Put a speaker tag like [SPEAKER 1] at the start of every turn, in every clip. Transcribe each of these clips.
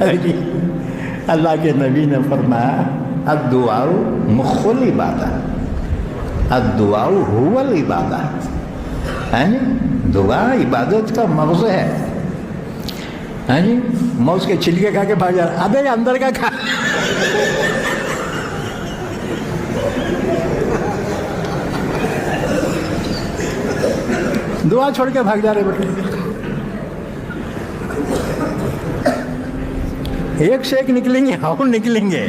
[SPEAKER 1] جی اللہ کے نبی نے فرمایا الدعاء مخ العبادہ، الدعاء هو العبادہ، یعنی دعا عبادت کا مغز ہے. ہاں جی موز کے چھلکے کھا کے بھاگ جا رہا، ابے اندر کا کھا. دعا چھوڑ کے بھاگ جا رہے بیٹے. ایک سے ایک نکلیں گے، ہم نکلیں گے.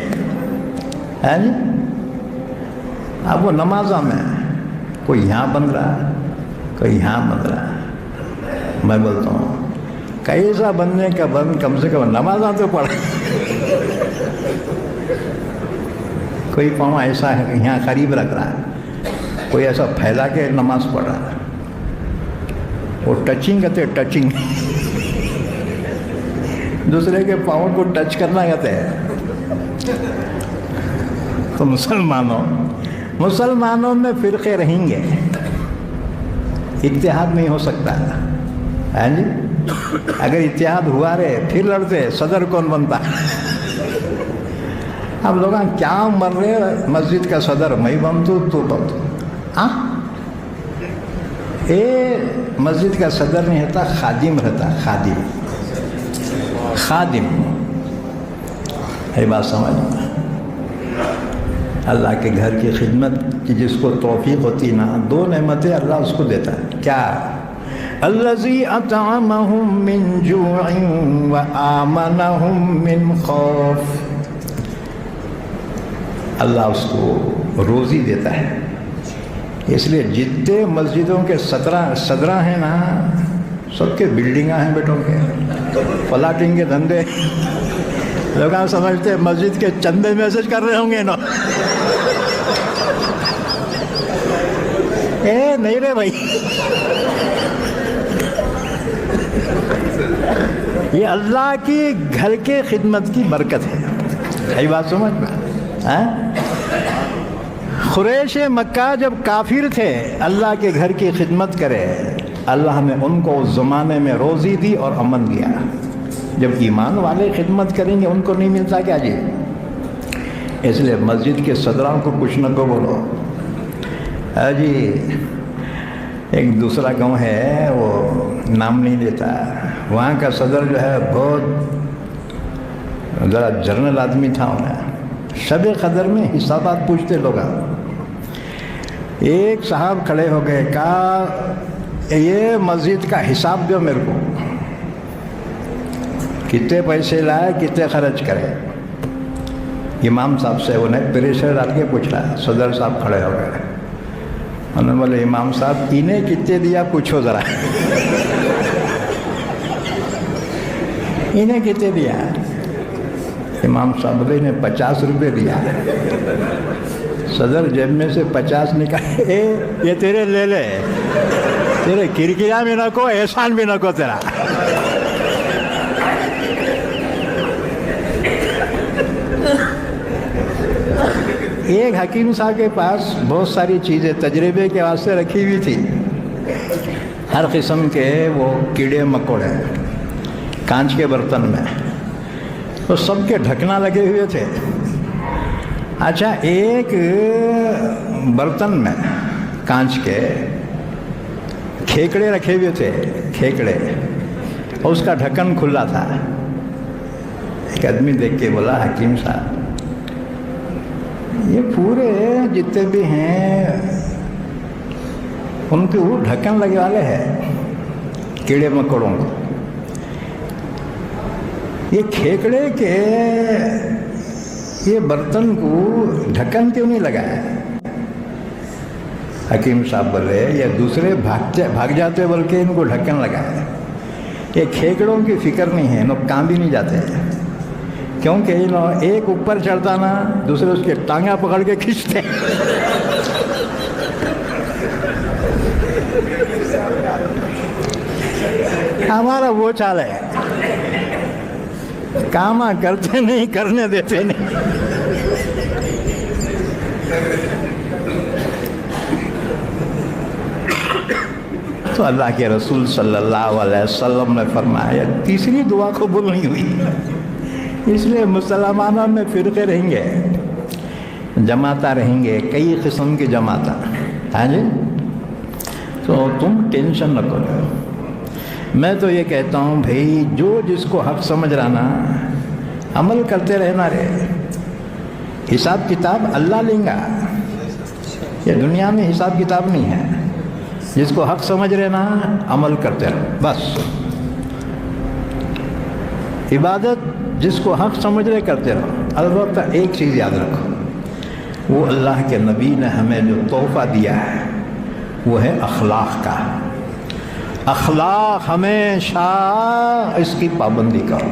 [SPEAKER 1] ہے جی اب وہ نمازوں میں کوئی یہاں بن رہا ہے، کوئی یہاں بن رہا ہے. میں بولتا ہوں کیسا بننے کا بن، کم سے کم نمازاں تو پڑھ. کوئی پاؤں ایسا ہے یہاں قریب رکھ رہا ہے، کوئی ایسا پھیلا کے نماز پڑھ رہا ہے. وہ ٹچنگ کہتے ہیں، ٹچنگ دوسرے کے پاؤں کو ٹچ کرنا کہتے ہیں. تو مسلمانوں میں فرقے رہیں گے، اتحاد نہیں ہو سکتا ہے جی. اگر اتحاد ہوا رہے پھر لڑتے، صدر کون بنتا؟ اب لوگ کیا مر رہے، مسجد کا صدر میں بنتو تو بنتو. ہاں مسجد کا صدر نہیں رہتا، خادم رہتا. خادم ہے بات سمجھ میں. اللہ کے گھر کی خدمت کی جس کو توفیق ہوتی نا، دو نعمتیں اللہ اس کو دیتا ہے. کیا؟ الذی اطعمہم من جوع وآمنہم من خوف. اللہ اس کو روزی دیتا ہے. اس لیے جتنے مسجدوں کے صدراں ہیں نا، سب کے بلڈنگاں ہیں بیٹوں کے، پلاٹنگ کے دھندے. لوگ سمجھتے مسجد کے چندے میسج کر رہے ہوں گے نا. نہیں رے بھائی، یہ اللہ کی گھر کے خدمت کی برکت ہے. یہی بات سمجھ میں. قریش مکہ جب کافر تھے، اللہ کے گھر کی خدمت کرے، اللہ نے ان کو اس زمانے میں روزی دی اور امن دیا. جب ایمان والے خدمت کریں گے ان کو نہیں ملتا کیا جی؟ اس لیے مسجد کے صدراں کو کچھ نہ کو بولو. جی ایک دوسرا گاؤں ہے، وہ نام نہیں لیتا، وہاں کا صدر جو ہے بہت ذرا جرنل آدمی تھا. انہیں شب قدر میں حسابات پوچھتے لوگ. ایک صاحب کھڑے ہو گئے، کہا یہ مسجد کا حساب دو میرے کو، کتنے پیسے لائے، کتنے خرچ کرے. امام صاحب سے انہیں پریشر ڈال کے پوچھ رہا ہے. صدر صاحب کھڑے ہو گئے، انہوں نے بولے امام صاحب انہیں کتنے دیا پوچھو ذرا. انہیں کتنے دیا؟ امام صاحب بولے انہیں 50 روپے دیا. صدر جیب میں سے 50 نکالے، یہ تیرے لے لے، تیرے کرکرا بھی نہ کو، احسان بھی نہ کو تیرا. ایک حکیم صاحب کے پاس بہت ساری چیزیں تجربے کے واسطے رکھی ہوئی تھی، ہر قسم کے وہ کیڑے مکوڑے کانچ کے برتن میں، تو سب کے ڈھکنا لگے ہوئے تھے. اچھا ایک برتن میں کانچ کے کھیکڑے رکھے ہوئے تھے، کھیکڑے، اور اس کا ڈھکن کھلا تھا. ایک آدمی دیکھ کے بولا حکیم صاحب یہ پورے جتنے بھی ہیں ان کے وہ ڈھکن لگے والے ہیں کیڑے مکوڑوں کو، یہ کھیکڑے کے یہ برتن کو ڈھکن کیوں نہیں لگایا؟ حکیم صاحب بولے یہ دوسرے بھاگ جاتے بلکہ ان کو ڈھکن لگایا. یہ کھیکڑوں کی فکر نہیں ہے، لوگ کام بھی نہیں جاتے، کیونکہ ایک اوپر چڑھتا نا، دوسرے اس کے ٹانگا پکڑ کے کھینچتے. ہمارا وہ چال ہے، کام کرتے نہیں، کرنے دیتے نہیں. تو اللہ کے رسول صلی اللہ علیہ وسلم نے فرمایا تیسری دعا قبول نہیں ہوئی. اس لیے مسلمانوں میں فرقے رہیں گے، جماعتیں رہیں گے، کئی قسم کی جماعتیں، ہاں جی. تو تم ٹینشن نہ کرو. میں تو یہ کہتا ہوں بھائی جو جس کو حق سمجھ رہا نا عمل کرتے رہنا رہے. حساب کتاب اللہ لیں گا، یہ دنیا میں حساب کتاب نہیں ہے. جس کو حق سمجھ رہے نا عمل کرتے رہو بس. عبادت جس کو حق سمجھ رہے کرتے رہو. البتہ ایک چیز یاد رکھو، وہ اللہ کے نبی نے ہمیں جو تحفہ دیا ہے وہ ہے اخلاق کا. اخلاق ہمیشہ اس کی پابندی کرو.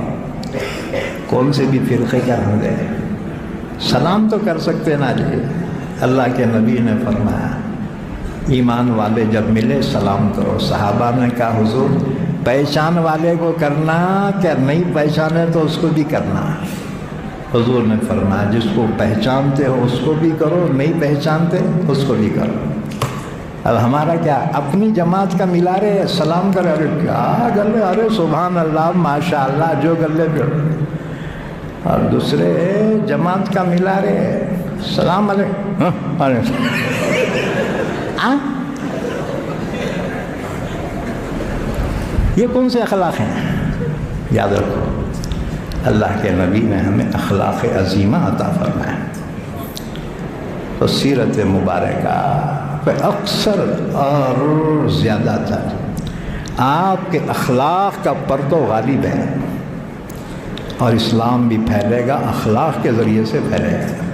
[SPEAKER 1] کون سے بھی فرقے کا ہوں گے، سلام تو کر سکتے نا جی. اللہ کے نبی نے فرمایا ایمان والے جب ملے سلام کرو. صحابہ نے کہا حضور پہچان والے کو کرنا کیا نہیں پہچانے تو اس کو بھی کرنا. حضور نے فرمایا جس کو پہچانتے ہو اس کو بھی کرو، نہیں پہچانتے اس کو بھی کرو. اب ہمارا کیا اپنی جماعت کا ملا رہے سلام کرے، ارے کیا گلے، ارے سبحان اللہ ماشاء اللہ جو گلے پہ، اور دوسرے جماعت کا ملا رہے سلام علیکم. یہ کون سے اخلاق ہیں؟ یاد رکھو اللہ کے نبی نے ہمیں اخلاق عظیمہ عطا فرمایا. تو سیرت مبارکہ پہ اکثر اور زیادہ تر آپ کے اخلاق کا پردہ غالب ہے، اور اسلام بھی پھیلے گا اخلاق کے ذریعے سے پھیلے گا.